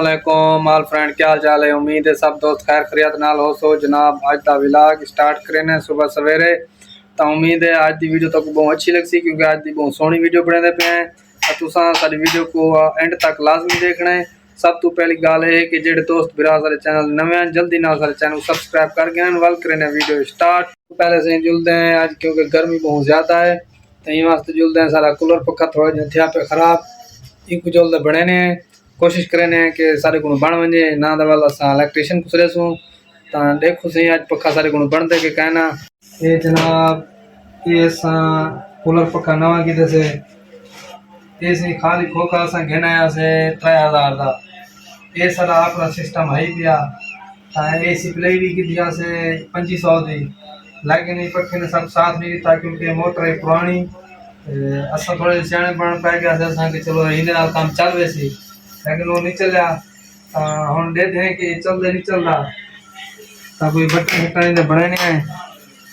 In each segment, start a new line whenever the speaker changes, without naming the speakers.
अस्सलामुअलैकुम all friend, क्या हाल चाल है। उम्मीद है सब दोस्त खैर खैरियत नाल हो सो। जनाब अज का व्लॉग स्टार्ट करें सुबह सवेरे। तो उम्मीद है आज की वीडियो तक बहुत अच्छी लगसी, क्योंकि आज की बहुत सोहनी वीडियो बनाते पे हैं। तुसा सारी वीडियो को एंड तक लाजमी देखना है। सब तो पहली गाल है कि जेडे दोस्त बिरा सारे चैनल नवे हैं जल्दी ना सारे चैनल सब्सक्राइब करके वल करें वीडियो स्टार्ट। पहले से जुलते हैं आज, क्योंकि गर्मी बहुत ज़्यादा है तो ये वास्ते जुलते हैं। सारा कूलर पक्का थोड़ा जहा थिया पे खराब एक जुलते बने ने कोशिश करें कि सारे गुण बन वजे ना दवाल असा इलेक्ट्रीशियन को सरेसूँ। तो देखो सही आज पक्का सारे गुण बनते कि कहना ये जनाब ये कूलर पक्का नवा किते से ये सी खाली खोखा असा घेनाया से 3000 का। ये सारा अपना सिस्टम है पिया। ए सी प्ले भी की दिया से 2500 दी, लेकिन ये पक्के ने सब साथ नहीं दिता क्योंकि मोटर है पुरानी। असा थोड़े सियाने बन पै गया से असा कि चलो इन काम चल वैसी, लेकिन वो नहीं चलिया। हम देखते हैं कि चलते नहीं चलता तो कोई बटन बटन बने नहीं है।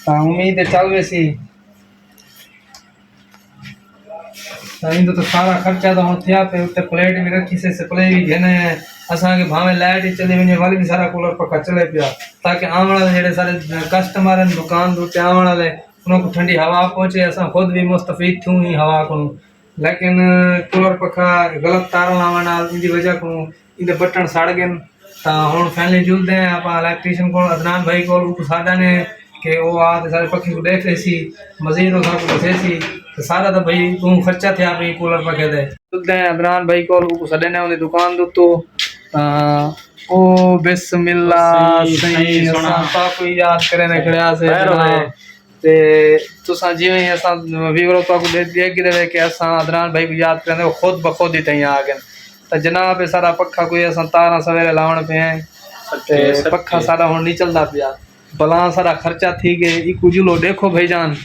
तो उम्मीद है चल वैसी तो सारा खर्चा तो हम थिया पे उत्ते प्लेट भी रखी से प्ले भी घेने हैं असा के भावे लाइट ही चले वने वाली भी सारा कूलर पक्का चले पिया, ताकि आने वाले जेडे सारे कस्टमर हैं दुकान दूते आने वाले उनको ठंडी हवा पहुंचे। असा खुद भी मुस्तफीद थूं ही हवा को, लेकिन कूलर पक्का गलत तार लावन इनकी वजह को इनके बटन सड़ गए। तो हम फैमिली जुलते हैं आप इलेक्ट्रीशियन को अदनान भाई को सादा ने कि वो आ सारे पक्षी को देख लेसी मजीद वो सब दसे सी। तो सारा तो भाई तू खर्चा थे आप कूलर पके दे जुलते हैं अदनान भाई को सडे ने उनकी दुकान दूतो। ओ बिस्मिल्लाह सही असा कोई याद करे ने खड़िया से ते तुसा जिवें असा वीवरो को देख दे कि असा अदनान भाई को याद करें खुद बखुद ही तई आ गए। तो जनाब सारा पक्का कोई असा तारा सवेरे लावन पे हैं पक्का सारा हुन नहीं चलता पिया। भला सारा खर्चा थी गए एक जुलो देखो भाईजान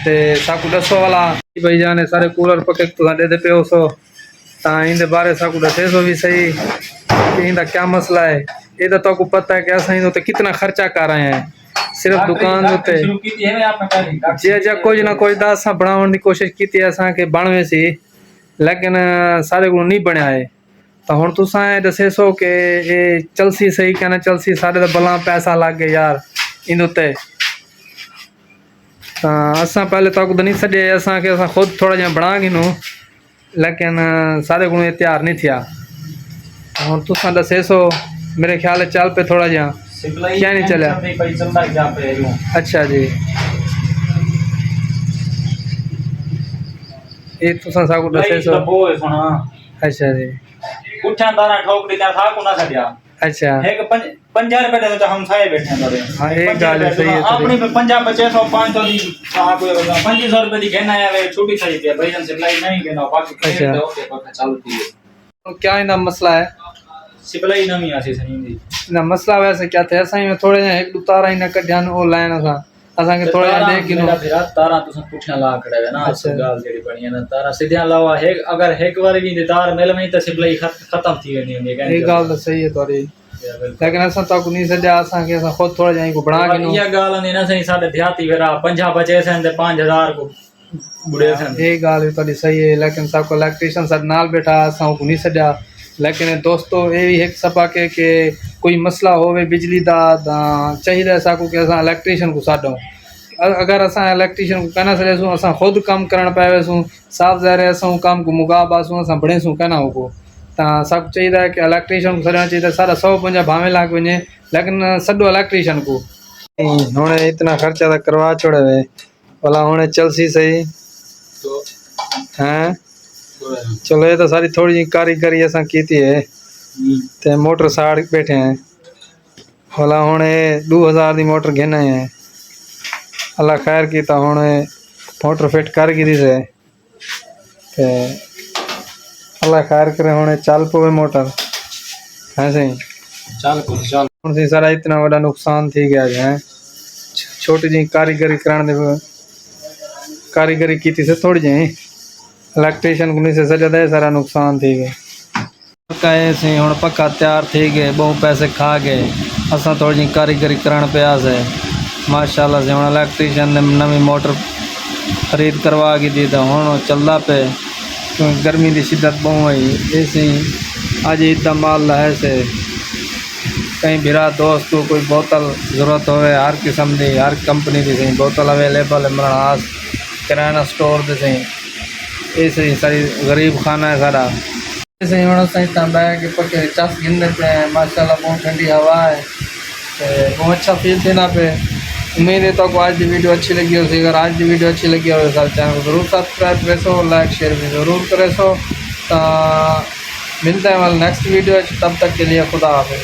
ते साकू दसो वाला भाईजान ने सारे कूलर पके तुसा दे पे हो सो। इन बारे साकू दसे सो भी सही कि इनका क्या मसला है। ये तो आपको पता है कि असा तो कितना खर्चा कर रहे हैं सिर्फ दुकान उत्ते जे जा कुछ ना कुछ दा असा बनाने की कोशिश की असा के बनवे सी, लेकिन सारे को नहीं बनया है। तो हुण तुसा दसे सो कि ये चलसी सही कहना चलसी सारे तो भला पैसा लग गए यार इन उत्ते। असा पहले तो नहीं सजे असा के असा खुद थोड़ा जहा बना गिनू, लेकिन सारे को तैयार नहीं थिया। हुण तुसा दसे सो मेरे ख्याल है चल पे थोड़ा जहा क्या नहीं चलिया। अच्छा जी ये तुसा साकू दसे सो अच्छा जी
उठन दाना ठोक दी था को ना सदिया। अच्छा एक 50 रुपए दे तो हम साए बैठे हैं।
हां एक गाल सही है
अपनी पे 50 2500 500 दी आप कोई 2500 रुपए दी घेना है छोटी सही पे भाईजान सिलाई नहीं घेना बाकी
अच्छा
ओके पक्का चालू थी।
तो क्या इनका मसला है
सिलाई नहीं आसी सही दी
ना मसला वैसे क्या थे असा में थोड़े एक दो तारा ही न कढ्यान ओ लाइन असा के थोड़ा देख गिनो
फिर तारा तो पुठिया ला खड़े है ना। अच्छा गाल जेडी बणी है ना तारा सीधा लावा है अगर एक बार भी तार मेल में तो सिलाई खत्म थी वेनी है। ये
गाल तो सही है तोरी, लेकिन असा तो नहीं सजा असा के असा खुद थोड़ा जाई को बना गिनो।
ये गाल नहीं ना सही साडे ध्याती वेरा 50 बचे से 5000 को बुढ़े से
ये गाल तोरी सही है, लेकिन सब को इलेक्ट्रीशियन सब नाल बैठा असा को नहीं सजा। लेकिन दोस्तों ये भी एक सपा के कोई मसला होवे बिजली दा चाहिए असा को कि असा इलेक्ट्रीशियन को साडो। अगर असा इलेक्ट्रीशियन को कहना सजेसूँ असा खुद कम करण पावेसूँ साफ ज़ाहिर है असा काम को मुगा बासूँ असा बढ़ेसूँ कहना हो। तो सब चाहिए कि इलेक्ट्रीशियन को सड़ना चाहिए सारा 150 भावे लाग वजे, लेकिन सडो इलेक्ट्रीशियन को हूँ इतना खर्चा तो करवा छोड़े वे भला हूँ चलसी सही हैं। चलो ये तो सारी थोड़ी जी कारीगरी असा की है ते मोटर साड़ बैठे हैं भला हूँ 2000 की मोटर घेना है अल्लाह खैर की। तो हूँ मोटर फिट कर गिरी से ते अल्लाह खैर करे हूँ चल पवे मोटर है सही चल सी सारा इतना बड़ा नुकसान थी गया है। छोटी जी कारीगरी कराने कारीगरी की से थोड़ी जी इलेक्ट्रीशियन को नहीं से सजा दे सारा नुकसान थी गए पक्का ऐसे हूँ पक्का तैयार थी गए बहुत पैसे खा गए असा थोड़ी जी कारीगरी कराने पे से माशाल्लाह से हूँ इलेक्ट्रीशियन ने नवी मोटर खरीद करवा की दी तो हूँ चलता पे क्योंकि गर्मी की शिद्दत बहुत है। ऐसे आज इतना माल है से कहीं बिरा दोस्त को कोई बोतल ज़रूरत हो हर किस्म की हर कंपनी की सही बोतल अवेलेबल है मेरा हाथ किराना स्टोर दे सही ये सही सारी गरीब खाना है सारा सही होना सही तांबा है कि पके चस गिनने पे हैं माशाल्लाह बहुत ठंडी हवा है तो बहुत अच्छा फील देना पे उम्मीद है तो आपको आज की वीडियो अच्छी लगी हो अगर आज की वीडियो अच्छी लगी हो तो चैनल को ज़रूर सब्सक्राइब करे सो लाइक शेयर भी ज़रूर करे सो मिलते हैं वाले नेक्स्ट वीडियो तब तक के लिए खुदा हाफिज़।